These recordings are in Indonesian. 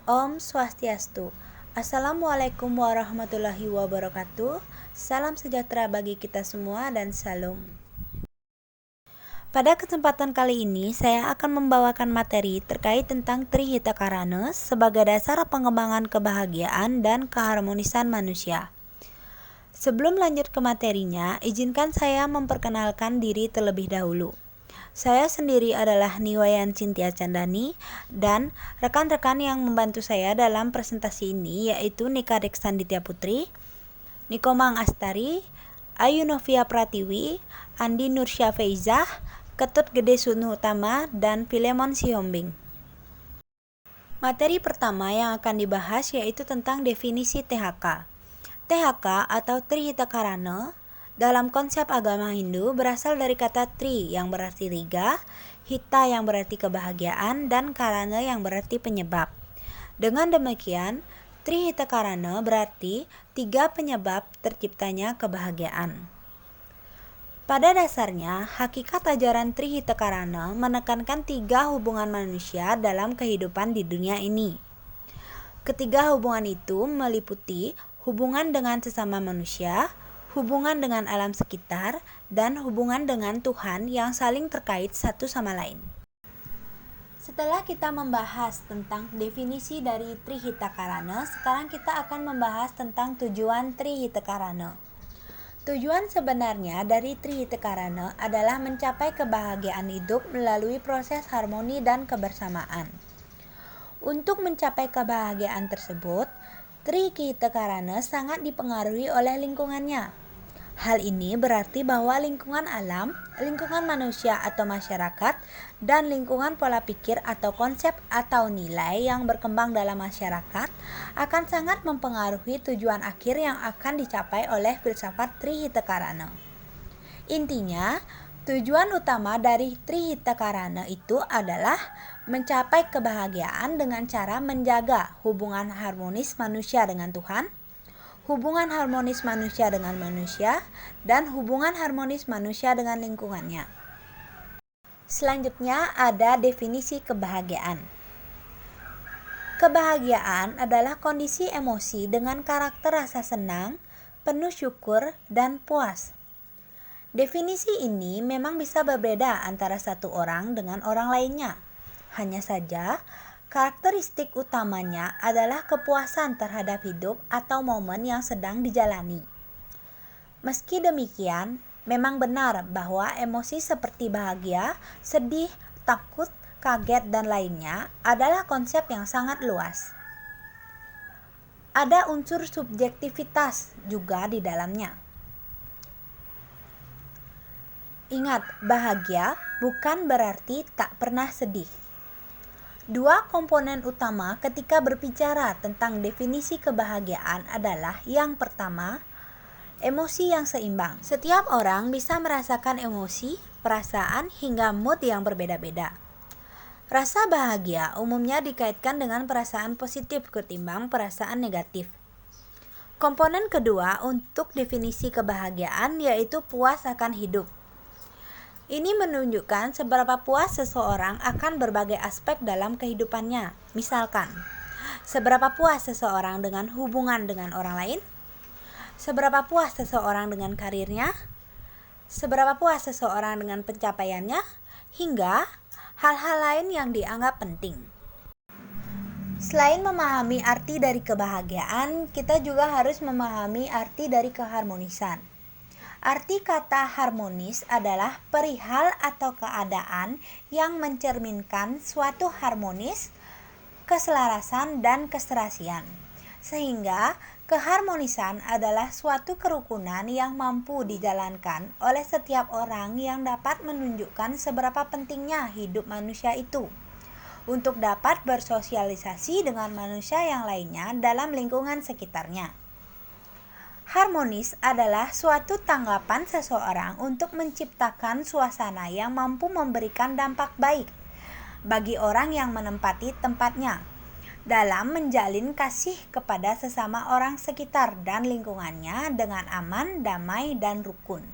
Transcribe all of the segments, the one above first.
Om Swastiastu. Assalamualaikum warahmatullahi wabarakatuh. Salam sejahtera bagi kita semua dan salam. Pada kesempatan kali ini, saya akan membawakan materi terkait tentang Trihita Karana sebagai dasar pengembangan kebahagiaan dan keharmonisan manusia. Sebelum lanjut ke materinya, izinkan saya memperkenalkan diri terlebih dahulu. Saya sendiri adalah Niwayan Cynthia Candani dan rekan-rekan yang membantu saya dalam presentasi ini yaitu Nika Deksanditya Putri, Nikomang Astari, Ayu Novia Pratiwi, Andi Nursya Feizah, Ketut Gede Sunu Utama, dan Filemon Sihombing. Materi pertama yang akan dibahas yaitu tentang definisi THK. THK atau Trihita Karana dalam konsep agama Hindu berasal dari kata tri yang berarti tiga, hita yang berarti kebahagiaan, dan karana yang berarti penyebab. Dengan demikian, Trihita Karana berarti tiga penyebab terciptanya kebahagiaan. Pada dasarnya, hakikat ajaran Trihita Karana menekankan tiga hubungan manusia dalam kehidupan di dunia ini. Ketiga hubungan itu meliputi hubungan dengan sesama manusia, hubungan dengan alam sekitar, dan hubungan dengan Tuhan yang saling terkait satu sama lain. Setelah kita membahas tentang definisi dari Trihita Karana, sekarang kita akan membahas tentang tujuan Trihita Karana. Tujuan sebenarnya dari Trihita Karana adalah mencapai kebahagiaan hidup melalui proses harmoni dan kebersamaan. Untuk mencapai kebahagiaan tersebut, Trihita Karana sangat dipengaruhi oleh lingkungannya. Hal ini berarti bahwa lingkungan alam, lingkungan manusia atau masyarakat, dan lingkungan pola pikir atau konsep atau nilai yang berkembang dalam masyarakat akan sangat mempengaruhi tujuan akhir yang akan dicapai oleh filsafat Trihita Karana. Intinya, tujuan utama dari Trihita Karana itu adalah mencapai kebahagiaan dengan cara menjaga hubungan harmonis manusia dengan Tuhan, hubungan harmonis manusia dengan manusia, dan hubungan harmonis manusia dengan lingkungannya. Selanjutnya ada definisi kebahagiaan. Kebahagiaan adalah kondisi emosi dengan karakter rasa senang, penuh syukur, dan puas. Definisi ini memang bisa berbeda antara satu orang dengan orang lainnya. Hanya saja, karakteristik utamanya adalah kepuasan terhadap hidup atau momen yang sedang dijalani. Meski demikian, memang benar bahwa emosi seperti bahagia, sedih, takut, kaget, dan lainnya adalah konsep yang sangat luas. Ada unsur subjektivitas juga di dalamnya. Ingat, bahagia bukan berarti tak pernah sedih. Dua komponen utama ketika berbicara tentang definisi kebahagiaan adalah yang pertama, emosi yang seimbang. Setiap orang bisa merasakan emosi, perasaan, hingga mood yang berbeda-beda. Rasa bahagia umumnya dikaitkan dengan perasaan positif ketimbang perasaan negatif. Komponen kedua untuk definisi kebahagiaan yaitu puas akan hidup. Ini menunjukkan seberapa puas seseorang akan berbagai aspek dalam kehidupannya. Misalkan, seberapa puas seseorang dengan hubungan dengan orang lain, seberapa puas seseorang dengan karirnya, seberapa puas seseorang dengan pencapaiannya, hingga hal-hal lain yang dianggap penting. Selain memahami arti dari kebahagiaan, kita juga harus memahami arti dari keharmonisan. Arti kata harmonis adalah perihal atau keadaan yang mencerminkan suatu harmonis, keselarasan, dan keserasian. Sehingga keharmonisan adalah suatu kerukunan yang mampu dijalankan oleh setiap orang yang dapat menunjukkan seberapa pentingnya hidup manusia itu untuk dapat bersosialisasi dengan manusia yang lainnya dalam lingkungan sekitarnya. Harmonis adalah suatu tanggapan seseorang untuk menciptakan suasana yang mampu memberikan dampak baik bagi orang yang menempati tempatnya dalam menjalin kasih kepada sesama orang sekitar dan lingkungannya dengan aman, damai, dan rukun.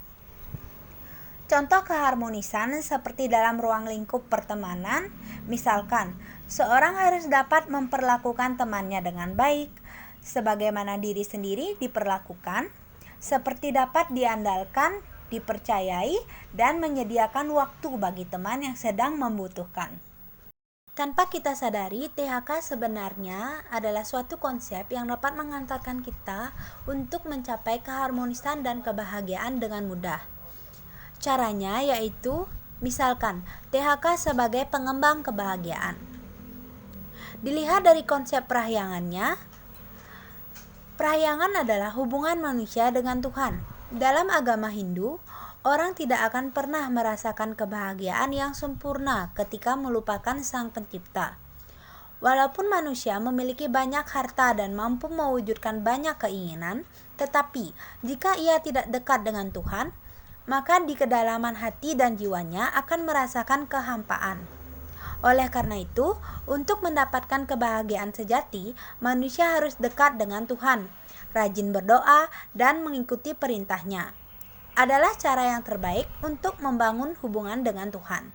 Contoh keharmonisan seperti dalam ruang lingkup pertemanan, misalkan seorang harus dapat memperlakukan temannya dengan baik, sebagaimana diri sendiri diperlakukan, seperti dapat diandalkan, dipercayai, dan menyediakan waktu bagi teman yang sedang membutuhkan. Tanpa kita sadari, THK sebenarnya adalah suatu konsep yang dapat mengantarkan kita untuk mencapai keharmonisan dan kebahagiaan dengan mudah. Caranya yaitu, misalkan, THK sebagai pengembang kebahagiaan. Dilihat dari konsep perahyangannya, perahyangan adalah hubungan manusia dengan Tuhan. Dalam agama Hindu, orang tidak akan pernah merasakan kebahagiaan yang sempurna ketika melupakan Sang Pencipta. Walaupun manusia memiliki banyak harta dan mampu mewujudkan banyak keinginan, tetapi jika ia tidak dekat dengan Tuhan, maka di kedalaman hati dan jiwanya akan merasakan kehampaan. Oleh karena itu, untuk mendapatkan kebahagiaan sejati, manusia harus dekat dengan Tuhan, rajin berdoa, dan mengikuti perintahnya. Adalah cara yang terbaik untuk membangun hubungan dengan Tuhan.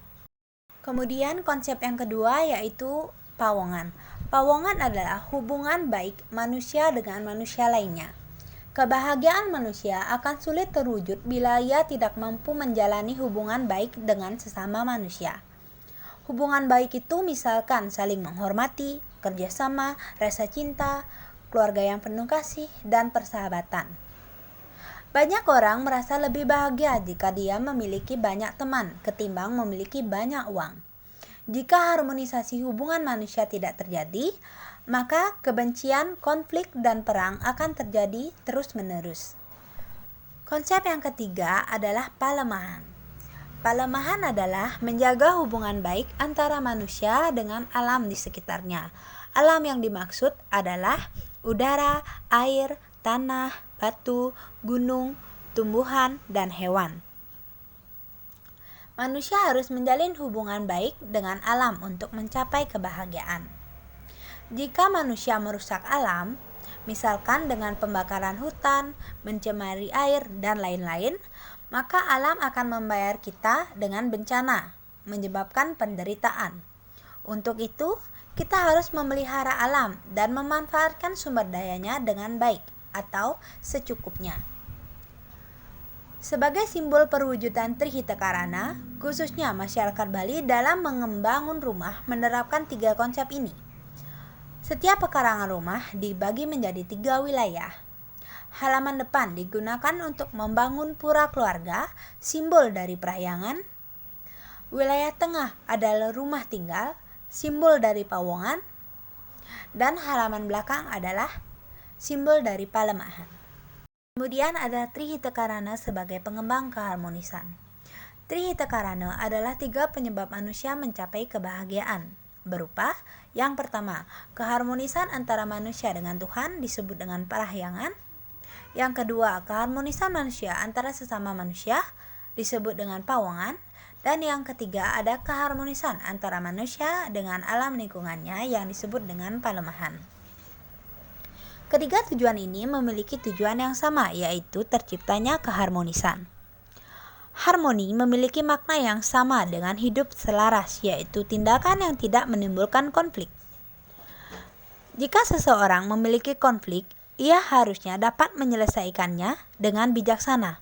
Kemudian konsep yang kedua yaitu pawongan. Pawongan adalah hubungan baik manusia dengan manusia lainnya. Kebahagiaan manusia akan sulit terwujud bila ia tidak mampu menjalani hubungan baik dengan sesama manusia. Hubungan baik itu misalkan saling menghormati, kerjasama, rasa cinta, keluarga yang penuh kasih, dan persahabatan. Banyak orang merasa lebih bahagia jika dia memiliki banyak teman ketimbang memiliki banyak uang. Jika harmonisasi hubungan manusia tidak terjadi, maka kebencian, konflik, dan perang akan terjadi terus-menerus. Konsep yang ketiga adalah palemahan. Palemahan adalah menjaga hubungan baik antara manusia dengan alam di sekitarnya. Alam yang dimaksud adalah udara, air, tanah, batu, gunung, tumbuhan, dan hewan. Manusia harus menjalin hubungan baik dengan alam untuk mencapai kebahagiaan. Jika manusia merusak alam, misalkan dengan pembakaran hutan, mencemari air, dan lain-lain, maka alam akan membayar kita dengan bencana, menyebabkan penderitaan. Untuk itu, kita harus memelihara alam dan memanfaatkan sumber dayanya dengan baik atau secukupnya. Sebagai simbol perwujudan Trihita Karana, khususnya masyarakat Bali dalam membangun rumah menerapkan 3 konsep ini. Setiap pekarangan rumah dibagi menjadi 3 wilayah. Halaman depan digunakan untuk membangun pura keluarga, simbol dari perahyangan. Wilayah tengah adalah rumah tinggal, simbol dari pawongan. Dan halaman belakang adalah simbol dari palemahan. Kemudian ada Trihita Karana sebagai pengembang keharmonisan. Trihita Karana adalah 3 penyebab manusia mencapai kebahagiaan. Berupa, yang pertama, keharmonisan antara manusia dengan Tuhan disebut dengan parahyangan. Yang kedua, keharmonisan manusia antara sesama manusia disebut dengan pawongan. Dan yang ketiga, ada keharmonisan antara manusia dengan alam lingkungannya yang disebut dengan palemahan. Ketiga tujuan ini memiliki tujuan yang sama, yaitu terciptanya keharmonisan. Harmoni memiliki makna yang sama dengan hidup selaras, yaitu tindakan yang tidak menimbulkan konflik. Jika seseorang memiliki konflik, ia harusnya dapat menyelesaikannya dengan bijaksana.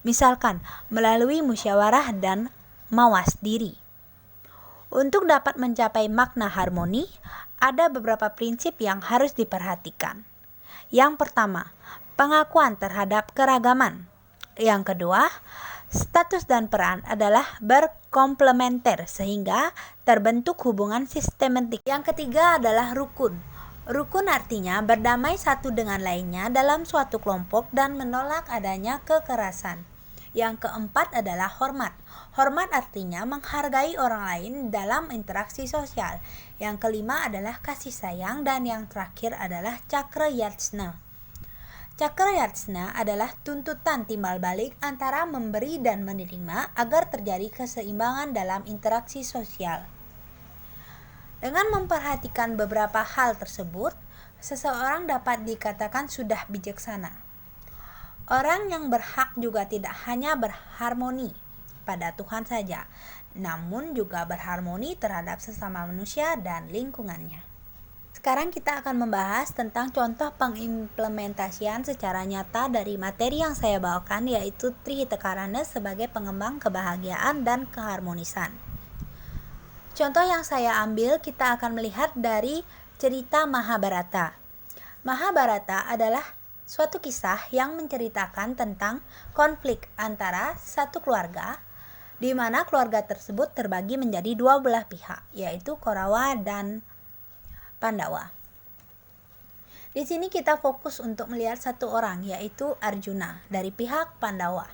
Misalkan, melalui musyawarah dan mawas diri. Untuk dapat mencapai makna harmoni, ada beberapa prinsip yang harus diperhatikan. Yang pertama, pengakuan terhadap keragaman. Yang kedua, status dan peran adalah berkomplementer sehingga terbentuk hubungan sistematik. Yang ketiga adalah rukun. Rukun artinya berdamai satu dengan lainnya dalam suatu kelompok dan menolak adanya kekerasan. Yang keempat adalah hormat. Hormat artinya menghargai orang lain dalam interaksi sosial. Yang kelima adalah kasih sayang dan yang terakhir adalah cakra yatsna. Cakra yatsna adalah tuntutan timbal balik antara memberi dan menerima agar terjadi keseimbangan dalam interaksi sosial. Dengan memperhatikan beberapa hal tersebut, seseorang dapat dikatakan sudah bijaksana. Orang yang berhak juga tidak hanya berharmoni, pada Tuhan saja, namun juga berharmoni terhadap sesama manusia dan lingkungannya. Sekarang kita akan membahas tentang contoh pengimplementasian secara nyata dari materi yang saya bawakan, yaitu Trihitakarana sebagai pengembang kebahagiaan dan keharmonisan. Contoh yang saya ambil, kita akan melihat dari cerita Mahabharata. Mahabharata adalah suatu kisah yang menceritakan tentang konflik antara satu keluarga, di mana keluarga tersebut terbagi menjadi dua belah pihak, yaitu Korawa dan Pandawa. Di sini kita fokus untuk melihat satu orang, yaitu Arjuna dari pihak Pandawa.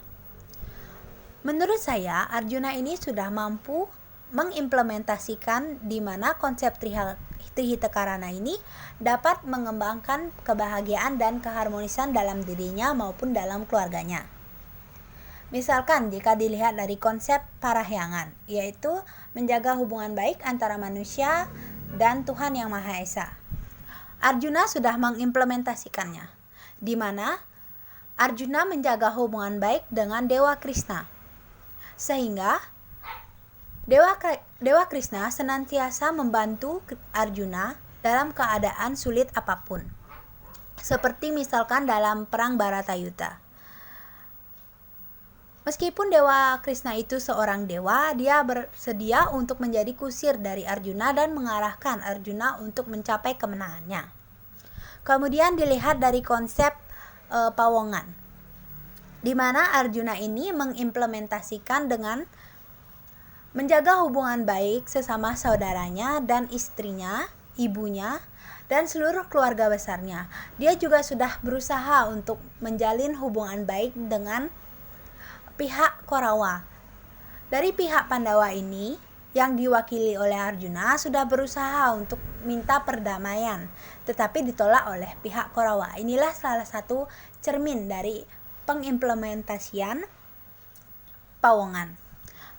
Menurut saya, Arjuna ini sudah mampu mengimplementasikan di mana konsep Trihitakarana ini dapat mengembangkan kebahagiaan dan keharmonisan dalam dirinya maupun dalam keluarganya. Misalkan jika dilihat dari konsep parahyangan, yaitu menjaga hubungan baik antara manusia dan Tuhan Yang Maha Esa. Arjuna sudah mengimplementasikannya, di mana Arjuna menjaga hubungan baik dengan Dewa Krishna, sehingga Dewa Krishna senantiasa membantu Arjuna dalam keadaan sulit apapun, seperti misalkan dalam perang Bharatayuddha. Meskipun Dewa Krishna itu seorang dewa, dia bersedia untuk menjadi kusir dari Arjuna dan mengarahkan Arjuna untuk mencapai kemenangannya. Kemudian dilihat dari konsep pawongan, di mana Arjuna ini mengimplementasikan dengan menjaga hubungan baik sesama saudaranya dan istrinya, ibunya, dan seluruh keluarga besarnya. Dia juga sudah berusaha untuk menjalin hubungan baik dengan pihak Korawa. Dari pihak Pandawa ini yang diwakili oleh Arjuna sudah berusaha untuk minta perdamaian, tetapi ditolak oleh pihak Korawa. Inilah salah satu cermin dari pengimplementasian pawongan.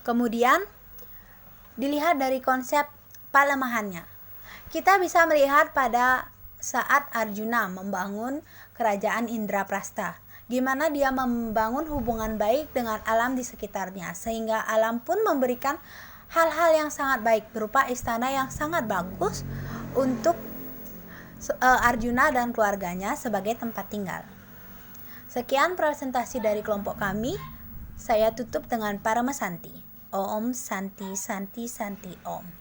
Kemudian dilihat dari konsep palemahannya. Kita bisa melihat pada saat Arjuna membangun kerajaan Indraprastha, di mana dia membangun hubungan baik dengan alam di sekitarnya, sehingga alam pun memberikan hal-hal yang sangat baik berupa istana yang sangat bagus untuk Arjuna dan keluarganya sebagai tempat tinggal. Sekian presentasi dari kelompok kami. Saya tutup dengan Paramasanti. Om Santi Santi Santi Om.